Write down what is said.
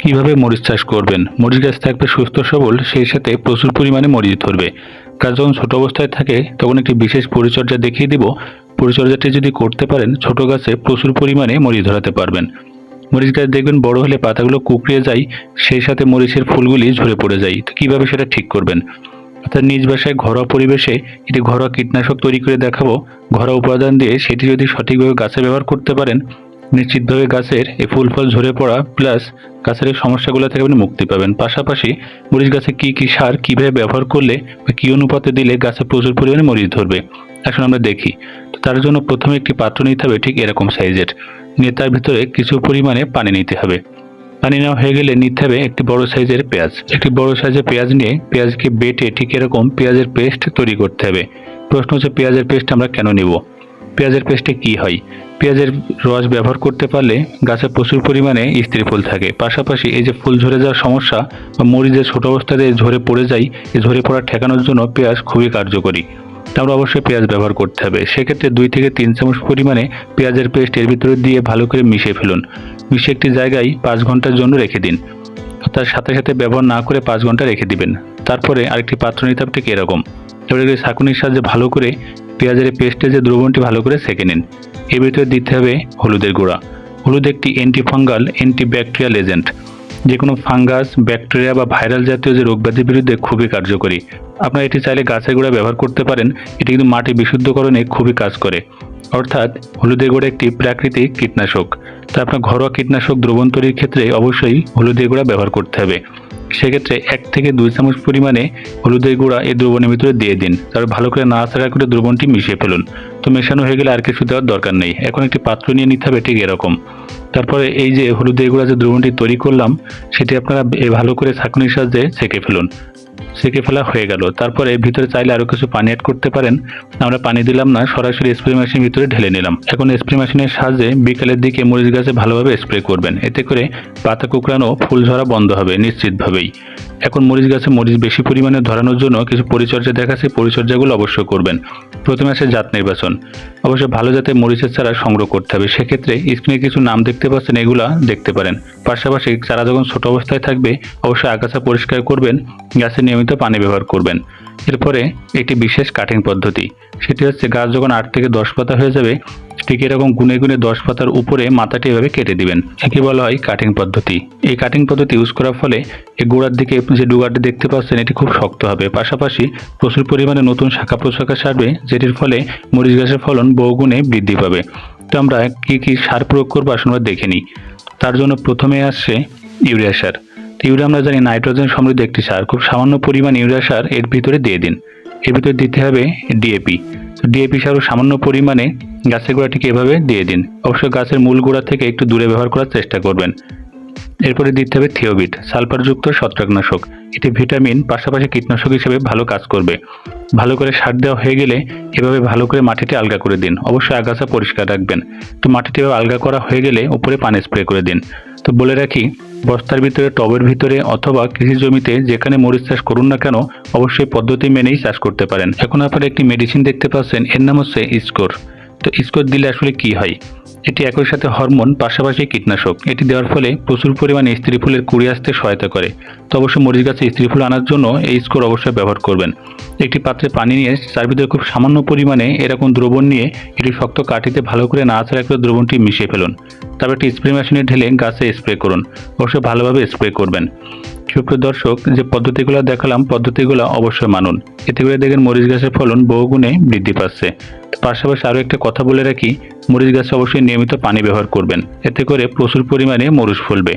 কিভাবে মরিচ চাষ করবেন? মরিচ গাছ থাকবে সুস্থ সবল, সেই সাথে প্রচুর পরিমাণে মরিচ ধরবে। গাছ যখন ছোট অবস্থায় থাকে তখন একটি বিশেষ পরিচর্যা দেখিয়ে দিব। পরিচর্যাটি যদি করতে পারেন ছোট গাছে প্রচুর পরিমাণে মরিচ ধরাতে পারবেন। মরিচ গাছ দেখবেন বড় হলে পাতাগুলো কুঁকড়ে যায়, সেই সাথে মরিচের ফুলগুলি ঝরে পড়ে যায়। তো কিভাবে সেটা ঠিক করবেন? অর্থাৎ নিজ বাসায় ঘরোয়া পরিবেশে একটি ঘরোয়া কীটনাশক তৈরি করে দেখাবো। ঘরোয়া উপাদান দিয়ে সেটি যদি সঠিকভাবে গাছে ব্যবহার করতে পারেন, নিশ্চিতভাবে গাছের এই ফুল ফল ঝরে পড়া প্লাস গাছের এই সমস্যাগুলো থেকে আপনি মুক্তি পাবেন। পাশাপাশি মরিচ গাছে কি কি সার কিভাবে ব্যবহার করলে বা কি অনুপাতে দিলে গাছে প্রচুর পরিমাণে মরিচ ধরবে, আসলে আমরা দেখি। তো তার জন্য প্রথমে একটি পাত্র নিতে হবে ঠিক এরকম সাইজের, নিয়ে তার ভিতরে কিছু পরিমাণে পানি নিতে হবে। পানি নেওয়া হয়ে গেলে নিতে হবে একটি বড় সাইজের পেঁয়াজ। একটি বড় সাইজের পেঁয়াজ নিয়ে পেঁয়াজকে বেটে ঠিক এরকম পেঁয়াজের পেস্ট তৈরি করতে হবে। প্রশ্ন হচ্ছে পেঁয়াজের পেস্ট আমরা কেন নেব? পেঁয়াজের পেস্টে কি হয়? পেঁয়াজের রস ব্যবহার করতে পারলে গাছে প্রচুর পরিমাণে স্ত্রী ফুল থাকে। পাশাপাশি এই যে ফুল ঝরে যাওয়ার সমস্যা বা মরিচের ছোট অবস্থাতে ঝরে পড়ে যায়, এই ঝরে পড়া ঠেকানোর জন্য পেঁয়াজ খুবই কার্যকরী। আমরা অবশ্যই পেঁয়াজ ব্যবহার করতে হবে। সেক্ষেত্রে 2 থেকে 3 চামচ পরিমাণে পেঁয়াজের পেস্ট এর ভিতরে দিয়ে ভালো করে মিশিয়ে ফেলুন। মিশিয়ে একটি জায়গায় 5 ঘন্টার জন্য রেখে দিন। তার সাথে সাথে ব্যবহার না করে 5 ঘন্টা রেখে দিবেন। তারপরে আরেকটি পাত্র নিতে হবে ঠিক এরকম। এবারে ছাঁকুনির সাহায্যে ভালো করে পেঁয়াজের পেস্টে যে দ্রবণটি ভালো করে সেঁকে নিন। এর ভিতরে দিতে হবে হলুদের গুঁড়া। হলুদ একটি অ্যান্টিফাঙ্গাল অ্যান্টিব্যাকটেরিয়াল এজেন্ট, যে কোনো ফাঙ্গাস, ব্যাকটেরিয়া বা ভাইরাল জাতীয় যে রোগব্যাধির বিরুদ্ধে খুবই কার্যকরী। আপনারা এটি চাইলে গাছের গোড়া ব্যবহার করতে পারেন। এটি কিন্তু মাটি বিশুদ্ধকরণে খুবই কাজ করে। অর্থাৎ হলুদের গুঁড়া একটি প্রাকৃতিক কীটনাশক। তা আপনার ঘরোয়া কীটনাশক দ্রবণ তৈরির ক্ষেত্রে অবশ্যই হলুদের গুঁড়া ব্যবহার করতে হবে। সেক্ষেত্রে 1 থেকে 2 চামচ পরিমাণে হলুদের গুঁড়া এই দ্রবণের ভিতরে দিয়ে দিন। তারপর ভালো করে নাড়াচাড়া করে দ্রবণটি মিশিয়ে ফেলুন। তো মেশানো হয়ে গেলে আর কিছু দেওয়ার দরকার নেই। এখন একটি পাত্র নিয়ে নিতে হবে ঠিক এরকম। তারপরে এই যে হলুদের গুঁড়া যে দ্রবণটি তৈরি করলাম, সেটি আপনারা ভালো করে ছাঁকনির সাহায্যে ছেঁকে ফেলুন। সেঁকে ফেলা হয়ে গেল। তারপরে ভিতরে চাইলে আরও কিছু পানি অ্যাড করতে পারেন। আমরা পানি দিলাম না, সরাসরি স্প্রে মেশিনের ভিতরে ঢেলে নিলাম। এখন স্প্রে মেশিনের সাহায্যে বিকেলের দিকে মরিচ গাছে ভালোভাবে স্প্রে করবেন। এতে করে পাতা কুঁকড়ানো, ফুল ঝরা বন্ধ হবে নিশ্চিতভাবেই। এখন মরিচ গাছে মরিচ বেশি পরিমাণে ধরানোর জন্য কিছু পরিচর্যা দেখাচ্ছে, পরিচর্যাগুলো অবশ্যই করবেন। প্রথমে আসে জাত নির্বাচন। অবশ্যই ভালো জাতের মরিচের চারা সংগ্রহ করতে হবে। সেক্ষেত্রে স্ক্রিনে কিছু নাম দেখতে পাচ্ছেন, এগুলা দেখতে পারেন। পাশাপাশি চারা যখন ছোট অবস্থায় থাকবে অবশ্যই আগাছা পরিষ্কার করবেন, গাছে নিয়মিত পানি ব্যবহার করবেন। এরপরে একটি বিশেষ কাটিং পদ্ধতি, সেটি হচ্ছে গাছ যখন 8 থেকে 10 পাতা হয়ে যাবে ঠিক এরকম গুনে গুনে 10 পাতার উপরে মাথাটি এভাবে কেটে দিবেন। একে বলা হয় কাটিং পদ্ধতি। এই কাটিং পদ্ধতি ইউজ করার ফলে এই গোড়ার দিকে যে ডুগারটি দেখতে পাচ্ছেন এটি খুব শক্ত হবে। পাশাপাশি প্রচুর পরিমাণে নতুন শাখা প্রশাখা ছাড়বে, যেটির ফলে মরিচ গাছের ফলন বহুগুণে বৃদ্ধি পাবে। তো আমরা কি কি সার প্রয়োগ করবো আসলে আমরা দেখে নিই। তার জন্য প্রথমে আসছে ইউরিয়া সার। ইউরিয়া আমরা জানি নাইট্রোজেন সমৃদ্ধ একটি সার। খুব সামান্য পরিমাণ ইউরিয়া সার এর ভিতরে দিয়ে দিন। এর ভিতরে দিতে হবে ডিএপি। ডিএপি সারও সামান্য পরিমাণে গাছের গোড়াটিকে এভাবে দিয়ে দিন। অবশ্যই গাছের মূল গোড়া থেকে একটু দূরে ব্যবহার করার চেষ্টা করবেন। এরপরে দিতে হবে থিওবিট, সালফারযুক্ত ছত্রাকনাশক। এটি ভিটামিন পাশাপাশি কীটনাশক হিসেবে ভালো কাজ করবে। ভালো করে সার দেওয়া হয়ে গেলে এভাবে ভালো করে মাটিটি আলগা করে দিন। অবশ্যই আগাছা পরিষ্কার রাখবেন। তো মাটিটি এভাবে আলগা করা হয়ে গেলে উপরে পানি স্প্রে করে দিন। তো বলে রাখি, বস্তার ভিতরে, টবের ভিতরে অথবা কৃষি জমিতে যেখানে মরিচ চাষ করুন না কেন অবশ্যই পদ্ধতি মেনেই চাষ করতে পারেন। এখন আপনারা একটি মেডিসিন দেখতে পাচ্ছেন, এর নাম হচ্ছে স্কোর। তো স্কোর দিলে আসলে কি হয়? এটি একই সাথে হরমোন পাশাপাশি কীটনাশক। এটি দেওয়ার ফলে প্রচুর পরিমাণে স্ত্রী ফুলের কুড়ি আসতে সহায়তা করে। তো অবশ্যই মরিচ গাছে স্ত্রী ফুল আনার জন্য এই স্কোর অবশ্যই ব্যবহার করবেন। একটি পাত্রে পানি নিয়ে তার ভিতরে খুব সামান্য পরিমাণে এরকম দ্রবণ নিয়ে এটি শক্ত কাঠিতে ভালো করে নাড়াচাড়া করে দ্রবণটি মিশিয়ে ফেলুন। তারপর একটি স্প্রে মেশিনে ঢেলে গাছে স্প্রে করুন। অবশ্যই ভালোভাবে স্প্রে করবেন। সুপ্রিয় দর্শক, যে পদ্ধতিগুলো দেখালাম পদ্ধতিগুলো অবশ্যই মানুন। এতে করে দেখেন মরিচ গাছের ফলন বহুগুণে বৃদ্ধি পাচ্ছে। পাশাপাশি আরও একটা কথা বলে রাখি, মরিচ গাছে অবশ্যই নিয়মিত পানি ব্যবহার করবেন। এতে করে প্রচুর পরিমাণে মরিচ ফলবে।